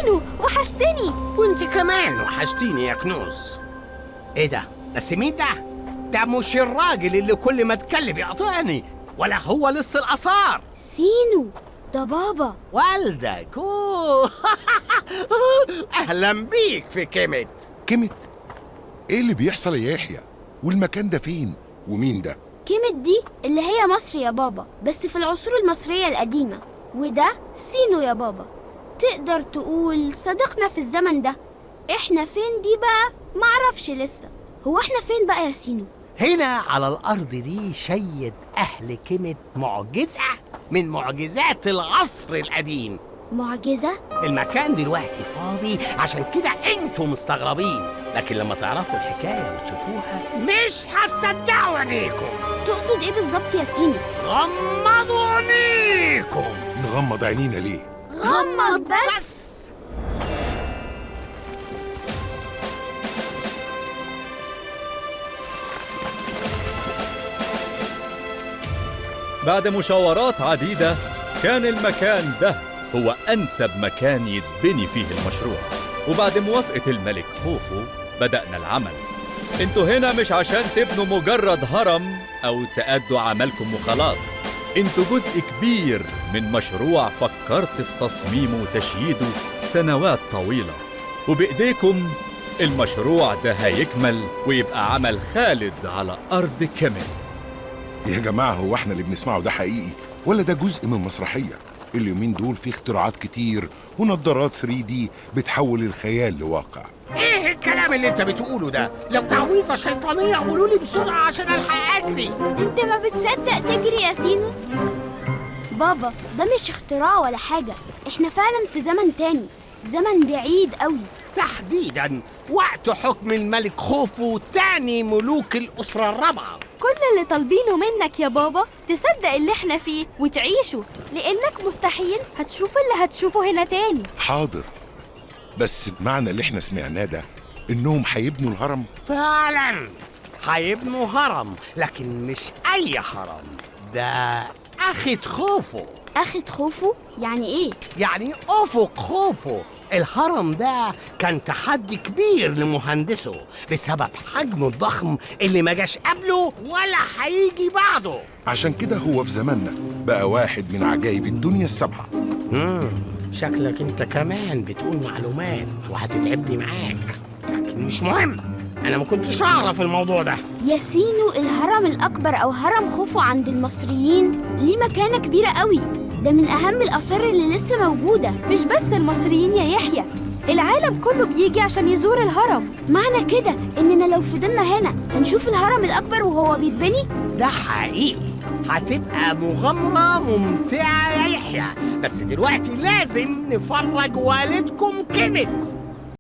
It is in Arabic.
سينو وحشتني. وانت كمان وحشتيني يا كنوز. ايه ده؟ بس مين ده؟ ده مش الراجل اللي كل ما اتكلم يقطعني، ولا هو لص الآثار. سينو ده بابا. والدك. اهلا بيك في كيمت. كيمت؟ ايه اللي بيحصل يا يحيى؟ والمكان ده فين؟ ومين ده؟ كيمت دي اللي هي مصر يا بابا، بس في العصور المصرية القديمة. وده سينو يا بابا، تقدر تقول صديقنا في الزمن ده. احنا فين دي بقى؟ معرفش لسه. هو احنا فين بقى يا سينو؟ هنا على الأرض دي شيد أهل كيمت معجزة من معجزات العصر القديم. معجزة؟ المكان دلوقتي فاضي، عشان كده انتوا مستغربين، لكن لما تعرفوا الحكاية وتشوفوها مش هتصدقوا عينيكم. تقصد ايه بالظبط يا سينو؟ غمضوا عينيكم. نغمض عينينا ليه؟ غمض بس. بعد مشاورات عديدة كان المكان ده هو أنسب مكان يتبني فيه المشروع. وبعد موافقة الملك خوفو بدأنا العمل. انتوا هنا مش عشان تبنوا مجرد هرم أو تأدوا عملكم وخلاص، انتوا جزء كبير من مشروع فكرت في تصميمه وتشييده سنوات طويلة، وبإيديكم المشروع ده هيكمل ويبقى عمل خالد على أرض كيمت. يا جماعة، هو احنا اللي بنسمعه ده حقيقي ولا ده جزء من مسرحية؟ اليومين دول في اختراعات كتير ونظارات 3D بتحول الخيال لواقع. ايه الكلام اللي انت بتقوله ده؟ لو تعويذة شيطانية قولوا لي بسرعة عشان الحق اجري. انت ما بتصدق تجري يا سينو؟ بابا ده مش اختراع ولا حاجة، احنا فعلا في زمن تاني، زمن بعيد قوي. تحديدا وقت حكم الملك خوفو تاني ملوك الأسرة الرابعة. كل اللي طالبينه منك يا بابا تصدق اللي احنا فيه وتعيشه، لانك مستحيل هتشوف اللي هتشوفه هنا تاني. حاضر، بس معنى اللي احنا سمعناه ده انهم هيبنوا الهرم؟ فعلا هيبنوا هرم، لكن مش أي هرم، ده أخت خوفو. أخت خوفو؟ يعني إيه؟ يعني أفق خوفو. الهرم ده كان تحدي كبير لمهندسه بسبب حجمه الضخم اللي ما جاش قبله ولا هيجي بعده. عشان كده هو في زماننا بقى واحد من عجائب الدنيا السبعة. شكلك انت كمان بتقول معلومات وهتتعبني معاك، لكن مش مهم، انا ما كنتش اعرف الموضوع ده. يا سينو الهرم الأكبر أو هرم خوفو عند المصريين ليه مكانة كبيرة قوي، ده من أهم الآثار اللي لسه موجودة. مش بس المصريين يا يحيى، العالم كله بيجي عشان يزور الهرم. معنى كده إننا لو فضلنا هنا هنشوف الهرم الأكبر وهو بيتبني؟ ده حقيقي، هتبقى مغامرة ممتعة يا يحيى، بس دلوقتي لازم نفرج والدكم كيمت.